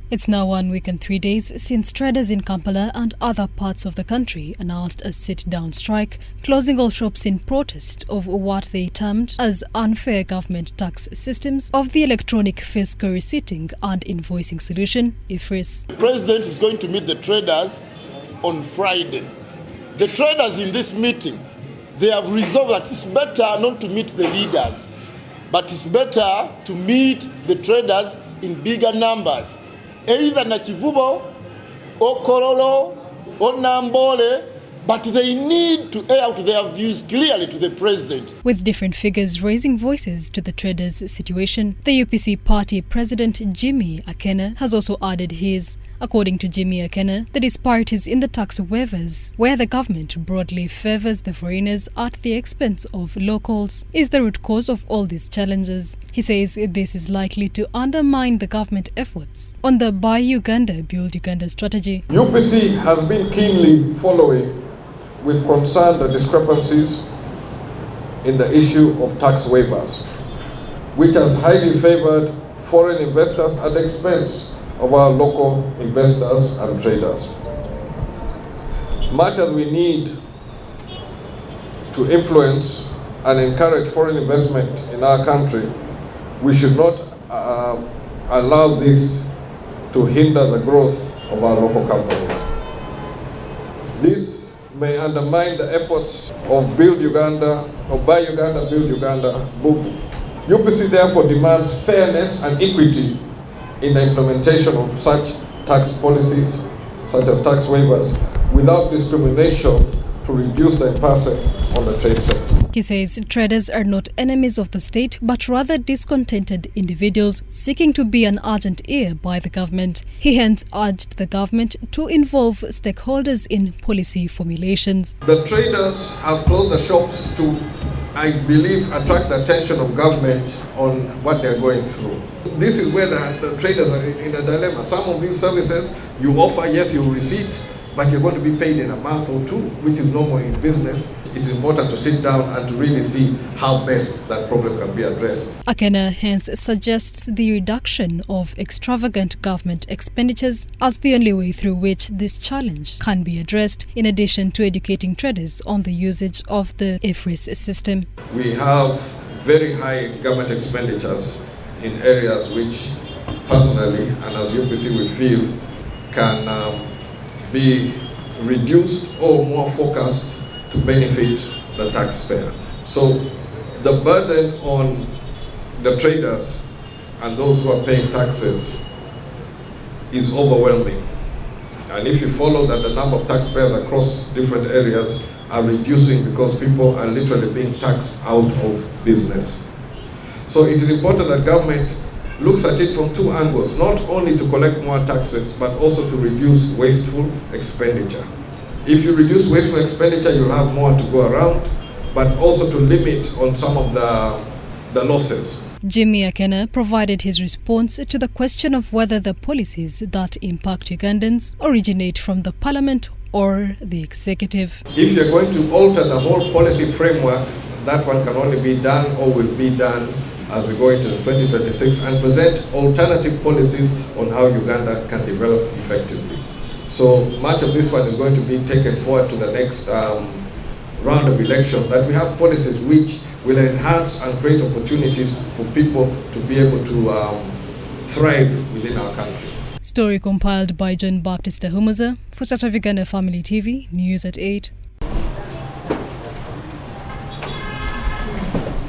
It's now 1 week and 3 days since traders in Kampala and other parts of the country announced a sit-down strike, closing all shops in protest of what they termed as unfair government tax systems of the electronic fiscal receipting and invoicing solution, UPC'S. The President is going to meet the traders on Friday. The traders in this meeting, they have resolved that it's better not to meet the leaders, but it's better to meet the traders in bigger numbers. Either na Kivubo, or Korolo, or Nambole, but they need to air out their views clearly to the President. With different figures raising voices to the traders' situation, the UPC party president Jimmy Akena has also added his. According to Jimmy Akena, the disparities in the tax waivers, where the government broadly favors the foreigners at the expense of locals, is the root cause of all these challenges. He says this is likely to undermine the government efforts on the Buy Uganda, Build Uganda strategy. UPC has been keenly following with concern the discrepancies in the issue of tax waivers, which has highly favored foreign investors at the expense of our local investors and traders. Much as we need to influence and encourage foreign investment in our country, we should not allow this to hinder the growth of our local companies. This may undermine the efforts of Build Uganda, or Buy Uganda, Build Uganda, BUBU. UPC therefore demands fairness and equity in the implementation of such tax policies, such as tax waivers, without discrimination to reduce the impasse on the trade sector. He says traders are not enemies of the state, but rather discontented individuals seeking to be an urgent ear by the government. He hence urged the government to involve stakeholders in policy formulations. The traders have closed the shops to, I believe, attract the attention of government on what they're going through. This is where the traders are in a dilemma. Some of these services you offer, yes, you receipt, but you're going to be paid in a month or two, which is normal in business. It's important to sit down and to really see how best that problem can be addressed. Akena hence suggests the reduction of extravagant government expenditures as the only way through which this challenge can be addressed, in addition to educating traders on the usage of the UPC'S system. We have very high government expenditures in areas which personally and as UPC we feel can be reduced or more focused to benefit the taxpayer. So the burden on the traders and those who are paying taxes is overwhelming. And if you follow that the number of taxpayers across different areas are reducing because people are literally being taxed out of business. So it is important that government looks at it from two angles, not only to collect more taxes, but also to reduce wasteful expenditure. If you reduce wasteful expenditure, you'll have more to go around, but also to limit on some of the losses. Jimmy Akena provided his response to the question of whether the policies that impact Ugandans originate from the parliament or the executive. If you're going to alter the whole policy framework, that one can only be done or will be done as we go into 2026 and present alternative policies on how Uganda can develop effectively. So much of this one is going to be taken forward to the next round of elections, that we have policies which will enhance and create opportunities for people to be able to thrive within our country. Story compiled by John Baptist Ahumuza for Uganda Family TV, News at 8.